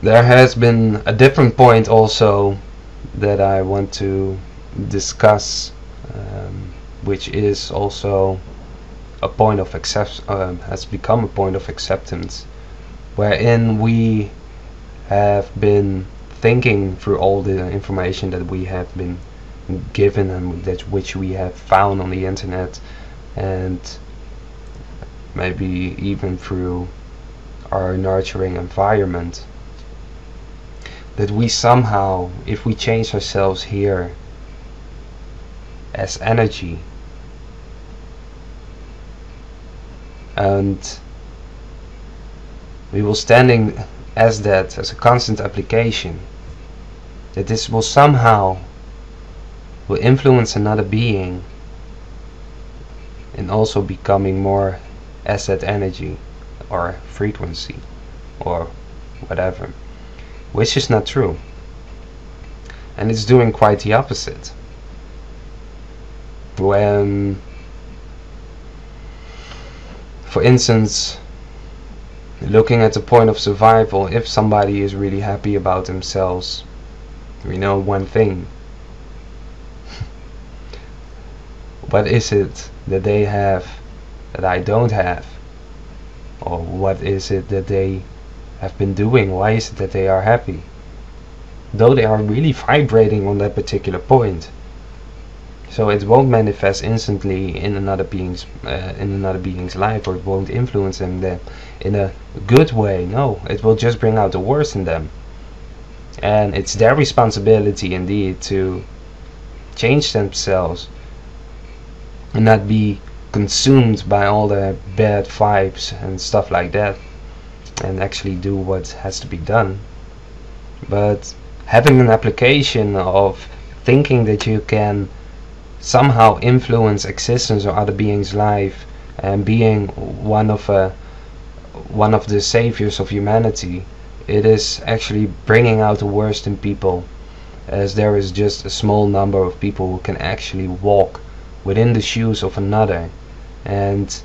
There has been a different point also that I want to discuss, which is also a point of has become a point of acceptance, wherein we have been thinking through all the information that we have been given and that which we have found on the internet, and maybe even through our nurturing environment, that we somehow, if we change ourselves here as energy, and we will standing as that, as a constant application, that this will somehow will influence another being and also becoming more as that energy or frequency or whatever, which is not true, and it's doing quite the opposite. When, for instance, looking at the point of survival, if somebody is really happy about themselves, we know one thing: what is it that they have that I don't have? Or what is it that they have been doing? Why is it that they are happy? Though they are really vibrating on that particular point. So it won't manifest instantly in another being's life, or it won't influence them in a good way. No, it will just bring out the worst in them. And it's their responsibility indeed to change themselves and not be consumed by all the bad vibes and stuff like that, and actually do what has to be done. But having an application of thinking that you can somehow influence existence or other beings' life and being one of the saviors of humanity, it is actually bringing out the worst in people, as there is just a small number of people who can actually walk within the shoes of another. And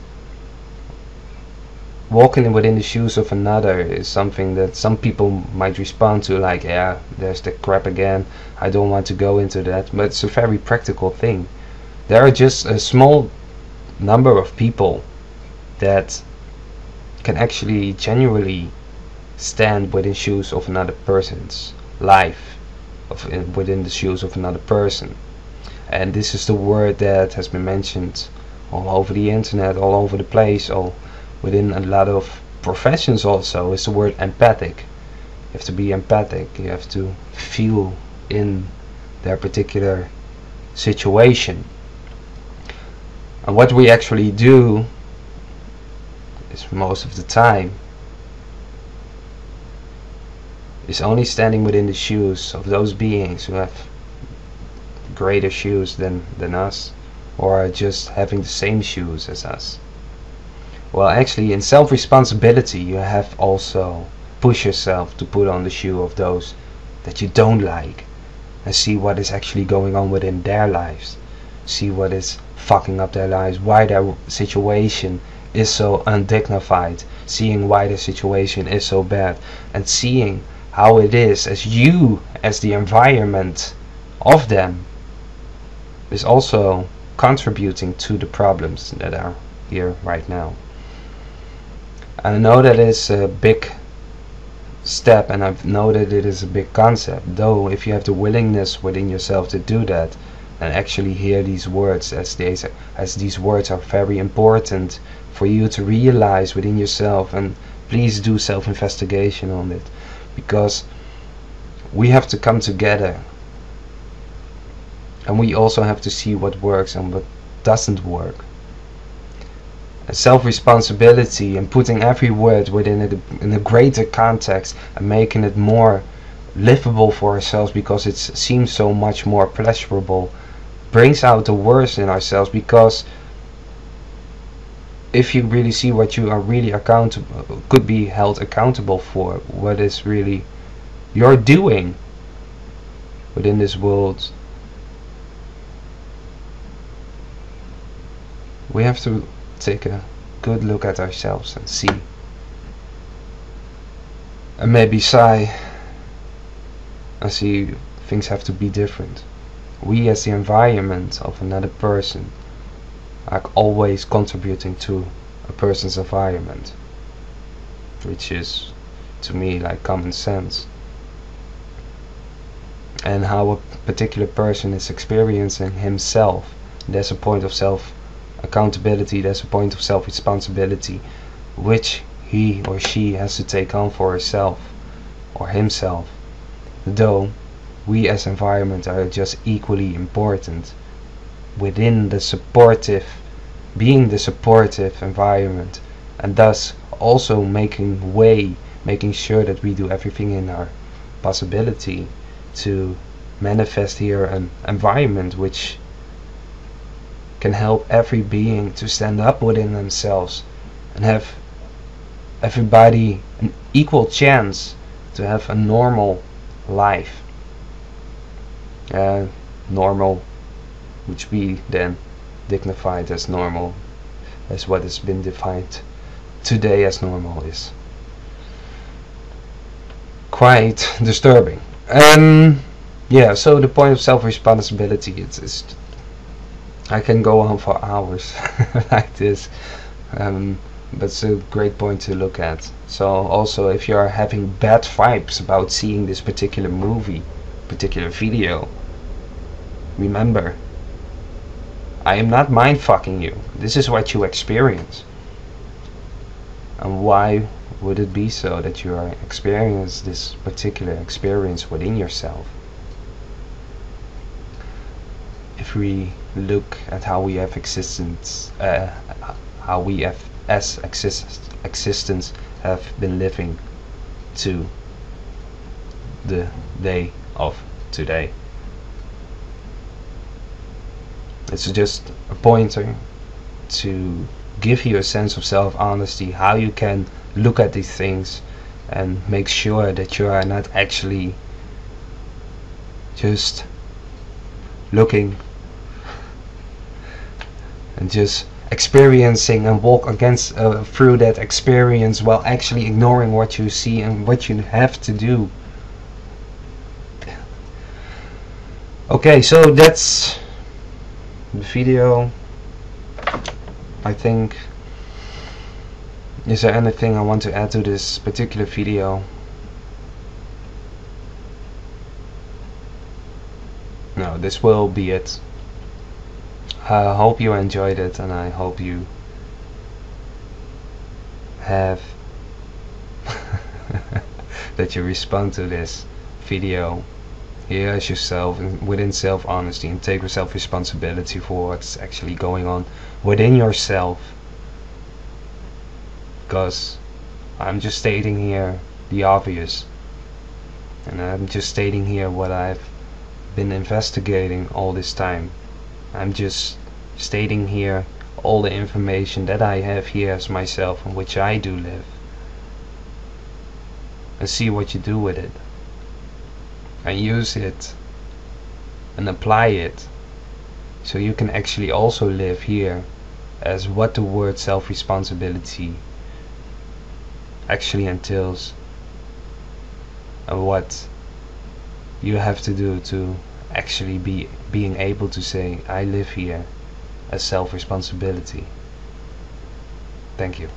walking within the shoes of another is something that some people might respond to like, yeah, there's the crap again, I don't want to go into that. But it's a very practical thing. There are just a small number of people that can actually genuinely stand within shoes of another person's life, within the shoes of another person. And this is the word that has been mentioned all over the internet, all over the place, all within a lot of professions also, is the word empathic. You have to be empathic, you have to feel in their particular situation. And what we actually do is, most of the time, is only standing within the shoes of those beings who have greater shoes than us, or are just having the same shoes as us. Well, actually, in self-responsibility, you have also push yourself to put on the shoe of those that you don't like, and see what is actually going on within their lives, see what is fucking up their lives, why their situation is so undignified, seeing why their situation is so bad, and seeing how it is as you, as the environment of them, is also contributing to the problems that are here right now. I know that it's a big step, and I know that it is a big concept, though if you have the willingness within yourself to do that and actually hear these words, as these words are very important for you to realize within yourself. And please do self-investigation on it, because we have to come together, and we also have to see what works and what doesn't work. Self-responsibility and putting every word within in a greater context and making it more livable for ourselves, because it seems so much more pleasurable, brings out the worst in ourselves. Because if you really see what you are really accountable, could be held accountable for, what is really you're doing within this world, we have to take a good look at ourselves and see and maybe sigh and see things have to be different. We as the environment of another person are always contributing to a person's environment, which is to me like common sense. And how a particular person is experiencing himself, there's a point of self accountability, there's a point of self responsibility which he or she has to take on for herself or himself, though we as environment are just equally important within the supportive, being the supportive environment, and thus also making sure that we do everything in our possibility to manifest here an environment which can help every being to stand up within themselves and have everybody an equal chance to have a normal life. Normal, which we then dignified as normal, as what has been defined today as normal, is quite disturbing. Yeah, so the point of self-responsibility, it's I can go on for hours like this, but it's a great point to look at. So also, if you are having bad vibes about seeing this particular movie, particular video, remember, I am not mind fucking you. This is what you experience. And why would it be so that you are experiencing this particular experience within yourself? If we look at how we have existence, how we have as existence have been living to the day of today. It's just a pointer to give you a sense of self-honesty, how you can look at these things and make sure that you are not actually just looking and just experiencing and walk against through that experience while actually ignoring what you see and what you have to do. Okay, so that's the video. I think, is there anything I want to add to this particular video? No, this will be it. I hope you enjoyed it, and I hope you have that you respond to this video here as yourself and within self-honesty, and take self-responsibility for what's actually going on within yourself. Because I'm just stating here the obvious, and I'm just stating here what I've been investigating all this time. I'm just stating here all the information that I have here as myself, and which I do live, and see what you do with it, and use it and apply it, so you can actually also live here as what the word self-responsibility actually entails, and what you have to do to actually being able to say, I live here as self-responsibility. Thank you.